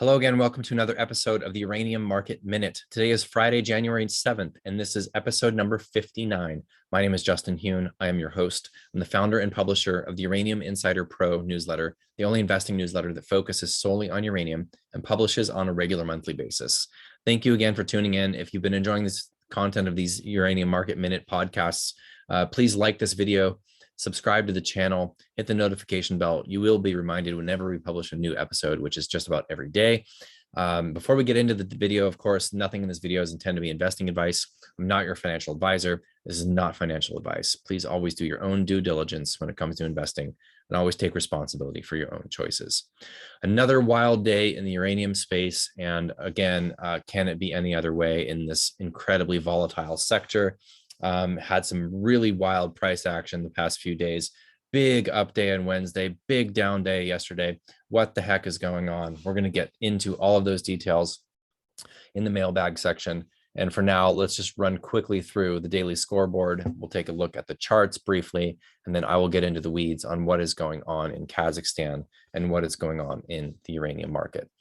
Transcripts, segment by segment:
Hello again. Welcome to another episode of the Uranium Market Minute. Today is Friday, January 7th, and this is episode number 59. My name is Justin Hune. I am your host. I'm the founder and publisher of the Uranium Insider Pro newsletter, the only investing newsletter that focuses solely on uranium and publishes on a regular monthly basis. Thank you again for tuning in. If you've been enjoying this content of these Uranium Market Minute podcasts, please like this video, subscribe to the channel, hit the notification bell. You will be reminded whenever we publish a new episode, which is just about every day. Before we get into the video, of course, nothing in this video is intended to be investing advice. I'm not your financial advisor. This is not financial advice. Please always do your own due diligence when it comes to investing and always take responsibility for your own choices. Another wild day in the uranium space. And again, can it be any other way in this incredibly volatile sector? Had some really wild price action the past few days. Big up day on Wednesday, big down day yesterday. What the heck is going on? We're going to get into all of those details in the mailbag section. And for now, let's just run quickly through the daily scoreboard. We'll take a look at the charts briefly, and then I will get into the weeds on what is going on in Kazakhstan and what is going on in the uranium market.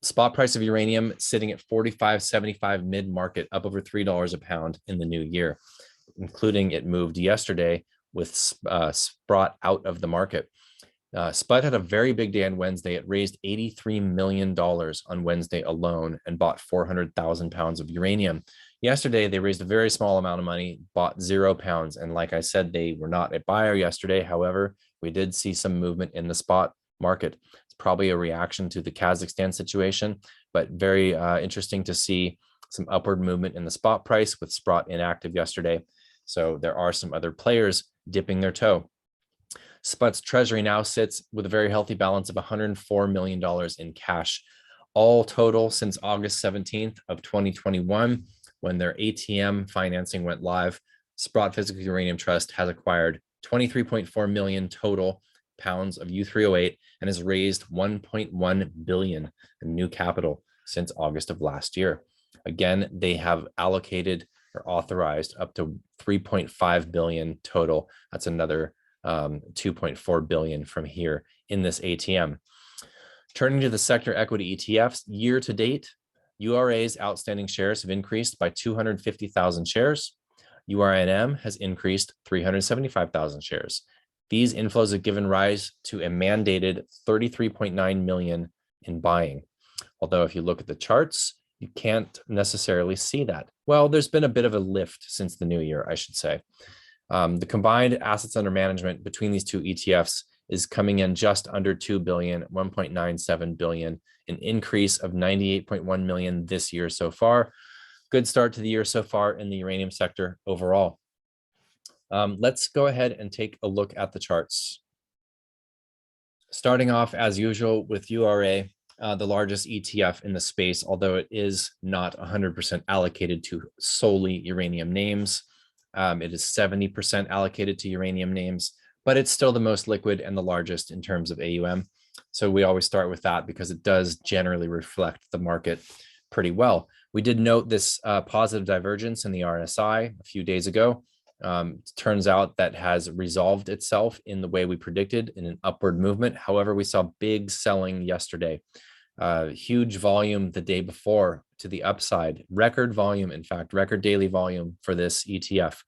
Spot price of uranium sitting at $45.75 mid-market, up over $3 a pound in the new year, including it moved yesterday with Sprott out of the market. Spud had a very big day on Wednesday. It raised $83 million on Wednesday alone and bought 400,000 pounds of uranium. Yesterday, they raised a very small amount of money, bought 0 pounds. And like I said, they were not a buyer yesterday. However, we did see some movement in the spot market. It's probably a reaction to the Kazakhstan situation, but very interesting to see some upward movement in the spot price with Sprott inactive yesterday. So there are some other players dipping their toe. Sput's treasury now sits with a very healthy balance of $104 million in cash. All total since August 17th of 2021, when their ATM financing went live, Sprott Physical Uranium Trust has acquired 23.4 million total pounds of U3O8 and has raised 1.1 billion in new capital since August of last year. Again, they have allocated or authorized up to 3.5 billion total. That's another 2.4 billion from here in this ATM. Turning to the sector equity ETFs, year to date, URA's outstanding shares have increased by 250,000 shares. URNM has increased 375,000 shares. These inflows have given rise to a mandated 33.9 million in buying. Although if you look at the charts, you can't necessarily see that. Well, there's been a bit of a lift since the new year, I should say. The combined assets under management between these two ETFs is coming in just under 2 billion, 1.97 billion, an increase of 98.1 million this year so far. Good start to the year so far in the uranium sector overall. Let's go ahead and take a look at the charts. Starting off as usual with URA, the largest ETF in the space, although it is not 100% allocated to solely uranium names. It is 70% allocated to uranium names, but it's still the most liquid and the largest in terms of AUM. So we always start with that because it does generally reflect the market pretty well. We did note this positive divergence in the RSI a few days ago. Turns out that has resolved itself in the way we predicted in an upward movement. However, we saw big selling yesterday, huge volume the day before to the upside, record volume, in fact, record daily volume for this ETF,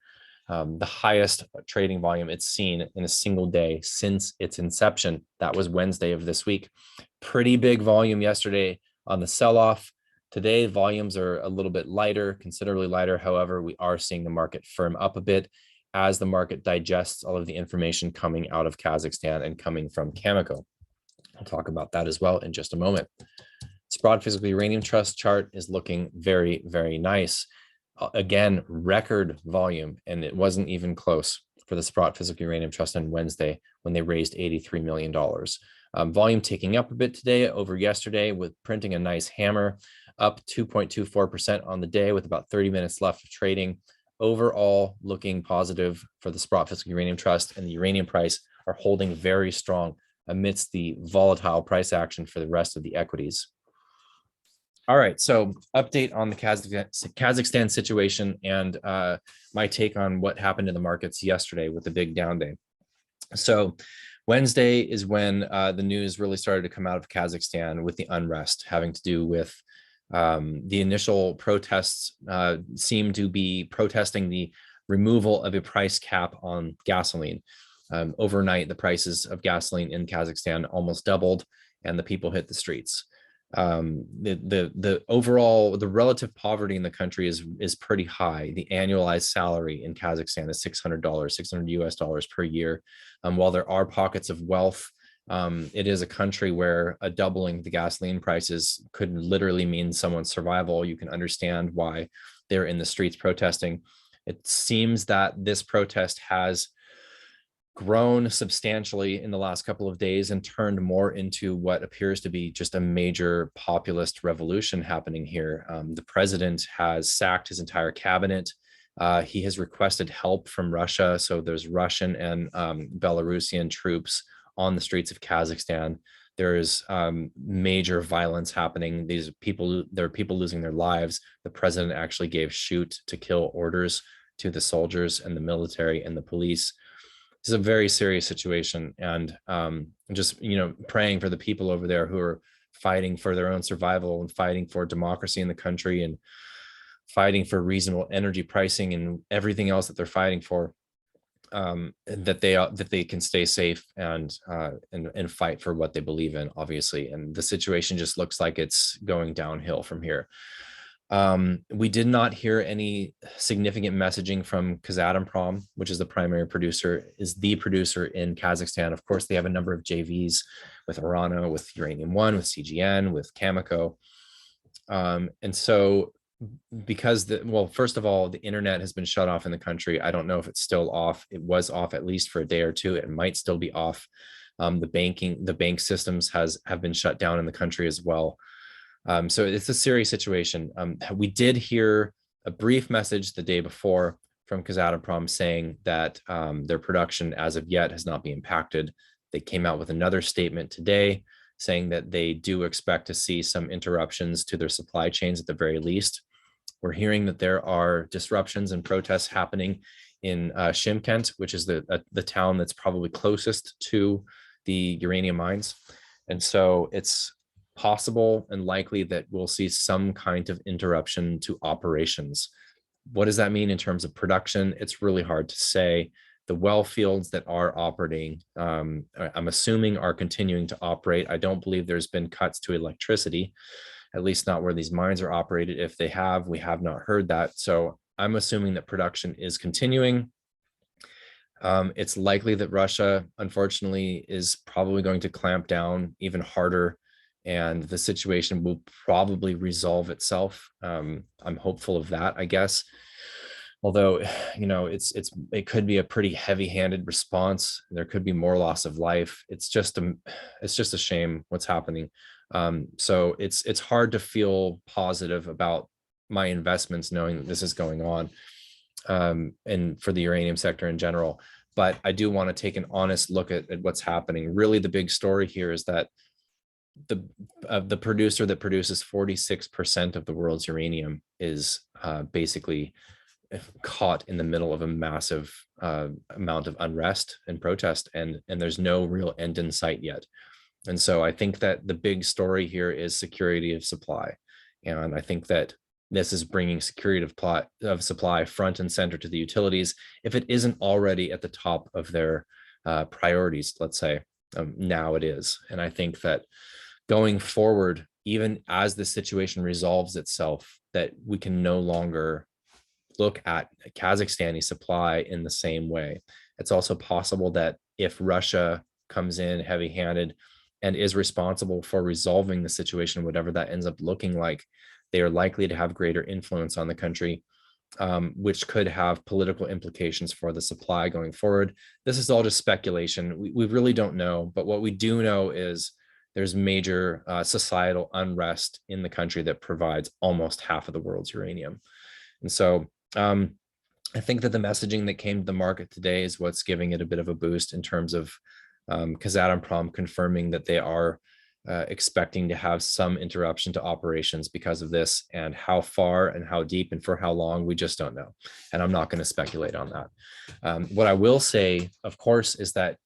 the highest trading volume it's seen in a single day since its inception. That was Wednesday of this week. Pretty big volume yesterday on the sell-off. Today, volumes are a little bit lighter, considerably lighter. However, we are seeing the market firm up a bit as the market digests all of the information coming out of Kazakhstan and coming from Cameco. I'll talk about that as well in just a moment. Sprott Physical Uranium Trust chart is looking very, very nice. Again, record volume, and it wasn't even close for the Sprott Physical Uranium Trust on Wednesday when they raised $83 million. Volume ticking up a bit today over yesterday with printing a nice hammer, up 2.24% on the day with about 30 minutes left of trading. Overall, looking positive for the Sprott Physical Uranium Trust, and the uranium price are holding very strong amidst the volatile price action for the rest of the equities. All right, so update on the Kazakhstan situation and my take on what happened in the markets yesterday with the big down day. So Wednesday is when the news really started to come out of Kazakhstan with the unrest having to do with the initial protests seem to be protesting the removal of a price cap on gasoline. Overnight, the prices of gasoline in Kazakhstan almost doubled, and the people hit the streets. The overall the relative poverty in the country is pretty high. The annualized salary in Kazakhstan is $600, 600 US dollars per year. While there are pockets of wealth, it is a country where a doubling the gasoline prices could literally mean someone's survival. You can understand why they're in the streets protesting. It seems that this protest has grown substantially in the last couple of days and turned more into what appears to be just a major populist revolution happening here. The president has sacked his entire cabinet. He has requested help from Russia. So there's Russian and Belarusian troops on the streets of Kazakhstan. There is major violence happening. There are people losing their lives. The president actually gave shoot to kill orders to the soldiers and the military and the police. This is a very serious situation, and just praying for the people over there who are fighting for their own survival and fighting for democracy in the country and fighting for reasonable energy pricing and everything else that they're fighting for, that they can stay safe and fight for what they believe in, obviously. And the situation just looks like it's going downhill from here. We did not hear any significant messaging from Kazatomprom, which is the primary producer, is the producer in Kazakhstan. Of course, they have a number of JVs with Orano, with Uranium One, with CGN, with Cameco. And so because first of all, the internet has been shut off in the country. I don't know if it's still off. It was off at least for a day or two. It might still be off. The bank systems have been shut down in the country as well. So it's a serious situation. We did hear a brief message the day before from Kazatomprom saying that their production as of yet has not been impacted. They came out with another statement today saying that they do expect to see some interruptions to their supply chains at the very least. We're hearing that there are disruptions and protests happening in Shymkent, which is the town that's probably closest to the uranium mines. And so it's possible and likely that we'll see some kind of interruption to operations. What does that mean in terms of production? It's really hard to say. The well fields that are operating, I'm assuming, are continuing to operate. I don't believe there's been cuts to electricity, at least not where these mines are operated. If they have, we have not heard that. So I'm assuming that production is continuing. It's likely that Russia, unfortunately, is probably going to clamp down even harder, and the situation will probably resolve itself. I'm hopeful of that, I guess. Although, it could be a pretty heavy-handed response. There could be more loss of life. It's just a shame what's happening. So it's hard to feel positive about my investments knowing that this is going on, and for the uranium sector in general. But I do want to take an honest look at what's happening. Really, the big story here is that the producer that produces 46% of the world's uranium is basically caught in the middle of a massive amount of unrest and protest, and there's no real end in sight yet. And so I think that the big story here is security of supply, and I think that this is bringing security of supply front and center to the utilities, if it isn't already at the top of their priorities, let's say. Now it is. And I think that going forward, even as the situation resolves itself, that we can no longer look at Kazakhstani supply in the same way. It's also possible that if Russia comes in heavy-handed and is responsible for resolving the situation, whatever that ends up looking like, they are likely to have greater influence on the country, which could have political implications for the supply going forward. This is all just speculation. We really don't know, but what we do know is there's major societal unrest in the country that provides almost half of the world's uranium. And so I think that the messaging that came to the market today is what's giving it a bit of a boost in terms of Kazatomprom confirming that they are expecting to have some interruption to operations because of this, and how far and how deep and for how long, we just don't know. And I'm not going to speculate on that. What I will say, of course, is that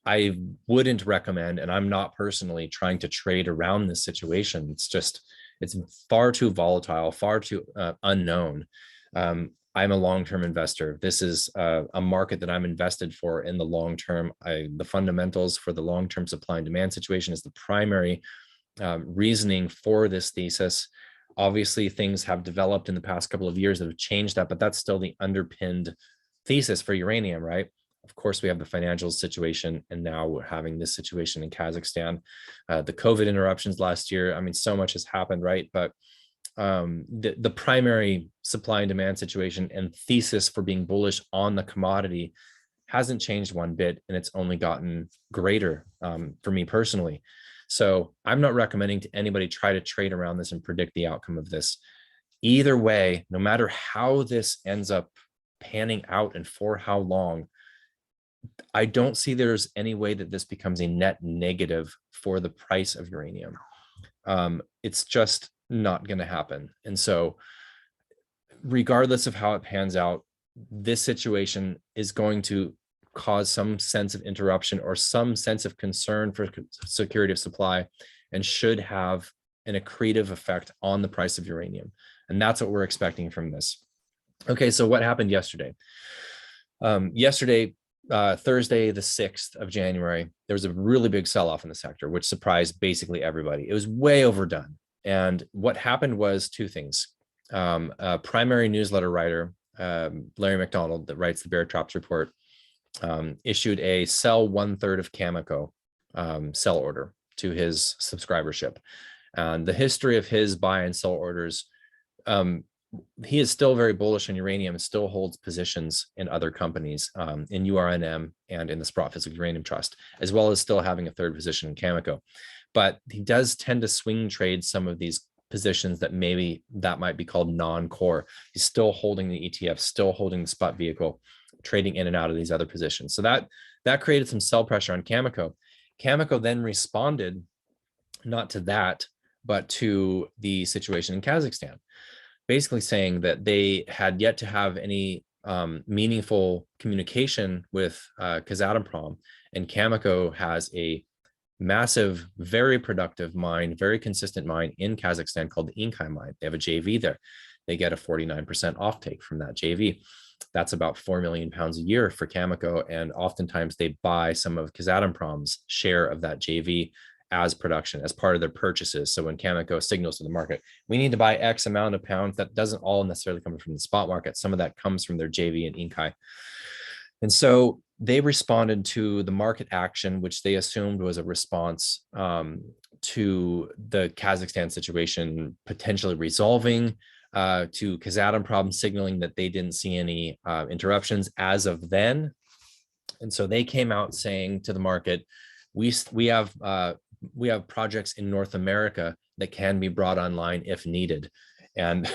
I wouldn't recommend, and I'm not personally trying to trade around this situation. It's far too volatile, far too unknown. I'm a long-term investor. This is a market that I'm invested for in the long term. The fundamentals for the long-term supply and demand situation is the primary reasoning for this thesis. Obviously, things have developed in the past couple of years that have changed that, but that's still the underpinned thesis for uranium, right? Of course, we have the financial situation, and now we're having this situation in Kazakhstan. The COVID interruptions last year. I mean, so much has happened, right? But the primary supply and demand situation and thesis for being bullish on the commodity hasn't changed one bit, and it's only gotten greater for me personally. So I'm not recommending to anybody try to trade around this and predict the outcome of this. Either way, no matter how this ends up panning out and for how long, I don't see there's any way that this becomes a net negative for the price of uranium. It's just not going to happen. And so regardless of how it pans out, this situation is going to cause some sense of interruption or some sense of concern for security of supply, and should have an accretive effect on the price of uranium. And that's what we're expecting from this. Okay, so what happened yesterday? Yesterday, Thursday, the 6th of January, there was a really big sell-off in the sector, which surprised basically everybody. It was way overdone. And what happened was two things. A primary newsletter writer, Larry McDonald, that writes the Bear Traps report, issued a sell 1/3 of Cameco sell order to his subscribership. And the history of his buy and sell orders, he is still very bullish on uranium, still holds positions in other companies, in URNM and in the Sprott Physical Uranium Trust, as well as still having a third position in Cameco. But he does tend to swing trade some of these positions that might be called non-core. He's still holding the ETF, still holding the spot vehicle, trading in and out of these other positions. So that created some sell pressure on Cameco. Cameco then responded not to that, but to the situation in Kazakhstan, basically saying that they had yet to have any meaningful communication with Kazatomprom, and Cameco has a massive, very productive mine, very consistent mine in Kazakhstan called the Inkai mine. They have a JV there. They get a 49% offtake from that JV. That's about 4 million pounds a year for Cameco, and oftentimes they buy some of Kazatomprom's share of that JV as production, as part of their purchases. So when Cameco signals to the market, we need to buy X amount of pounds, that doesn't all necessarily come from the spot market. Some of that comes from their JV and Inkai. And so they responded to the market action, which they assumed was a response to the Kazakhstan situation potentially resolving, to Kazatomprom signaling that they didn't see any interruptions as of then. And so they came out saying to the market, we have projects in North America that can be brought online if needed. And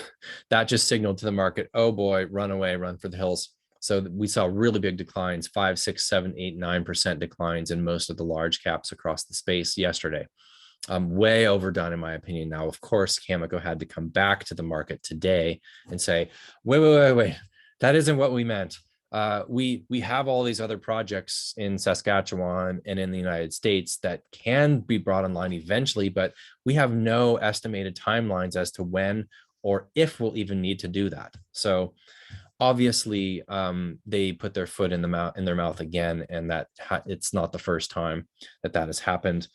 that just signaled to the market, oh boy, run away, run for the hills. So we saw really big declines, 5, 6, 7, 8, 9% declines in most of the large caps across the space yesterday. Way overdone, in my opinion. Now, of course, Cameco had to come back to the market today and say, wait, that isn't what we meant. We have all these other projects in Saskatchewan and in the United States that can be brought online eventually, but we have no estimated timelines as to when or if we'll even need to do that. So obviously, they put their foot in their mouth again, and that it's not the first time that has happened.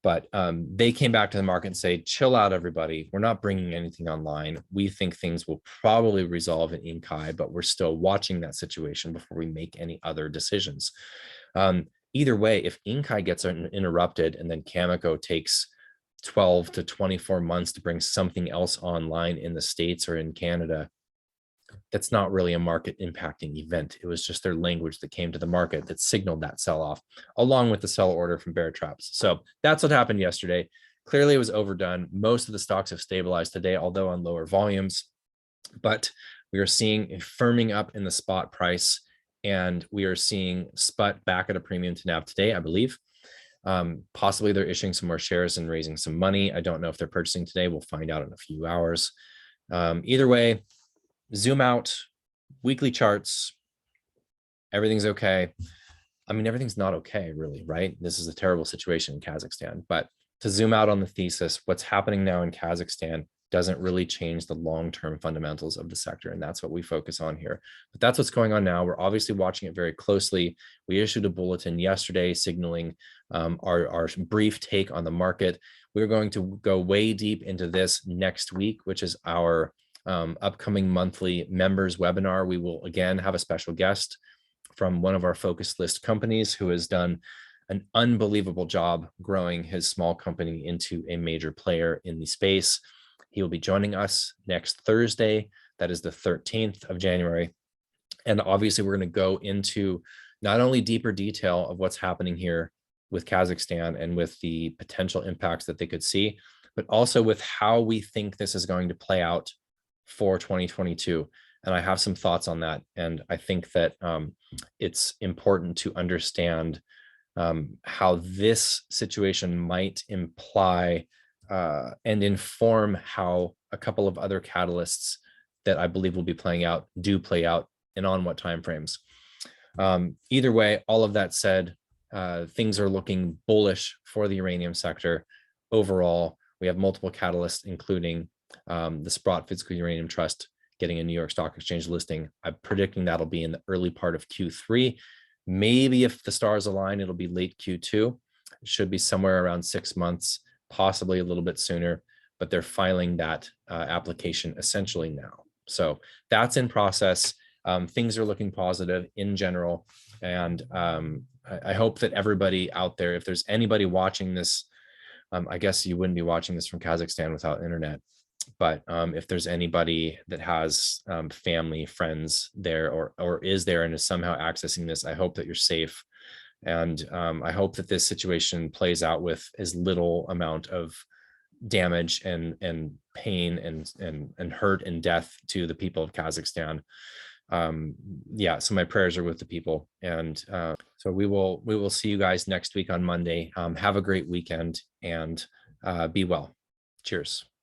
But they came back to the market and say, chill out, everybody. We're not bringing anything online. We think things will probably resolve in Inkai, but we're still watching that situation before we make any other decisions. Either way, if Inkai gets interrupted and then Cameco takes 12 to 24 months to bring something else online in the States or in Canada, that's not really a market impacting event. It was just their language that came to the market that signaled that sell-off, along with the sell order from Bear Traps. So that's what happened yesterday. Clearly, it was overdone. Most of the stocks have stabilized today, although on lower volumes. But we are seeing a firming up in the spot price, and we are seeing spot back at a premium to NAV today, I believe. Possibly they're issuing some more shares and raising some money. I don't know if they're purchasing today. We'll find out in a few hours. Either way, zoom out, weekly charts, everything's okay. I mean, everything's not okay, really, right? This is a terrible situation in Kazakhstan. But to zoom out on the thesis, what's happening now in Kazakhstan doesn't really change the long-term fundamentals of the sector. And that's what we focus on here. But that's what's going on now. We're obviously watching it very closely. We issued a bulletin yesterday signaling our brief take on the market. We're going to go way deep into this next week, which is our upcoming monthly members webinar. We will again have a special guest from one of our focus list companies who has done an unbelievable job growing his small company into a major player in the space. He will be joining us next Thursday. That is the 13th of January. And obviously, we're going to go into not only deeper detail of what's happening here with Kazakhstan and with the potential impacts that they could see, but also with how we think this is going to play out for 2022. And I have some thoughts on that. And I think that it's important to understand how this situation might imply and inform how a couple of other catalysts that I believe will be playing out do play out, and on what timeframes. Either way, all of that said, things are looking bullish for the uranium sector overall. We have multiple catalysts, including the Sprott Physical Uranium Trust getting a New York Stock Exchange listing. I'm predicting that'll be in the early part of Q3. Maybe if the stars align, it'll be late Q2. It should be somewhere around 6 months, possibly a little bit sooner, but they're filing that application essentially now. So that's in process. Things are looking positive in general. And I hope that everybody out there, if there's anybody watching this, I guess you wouldn't be watching this from Kazakhstan without internet. But if there's anybody that has family, friends there, or is there and is somehow accessing this, I hope that you're safe. And I hope that this situation plays out with as little amount of damage and pain and hurt and death to the people of Kazakhstan. Yeah, so my prayers are with the people. And so we will see you guys next week on Monday. Have a great weekend and be well. Cheers.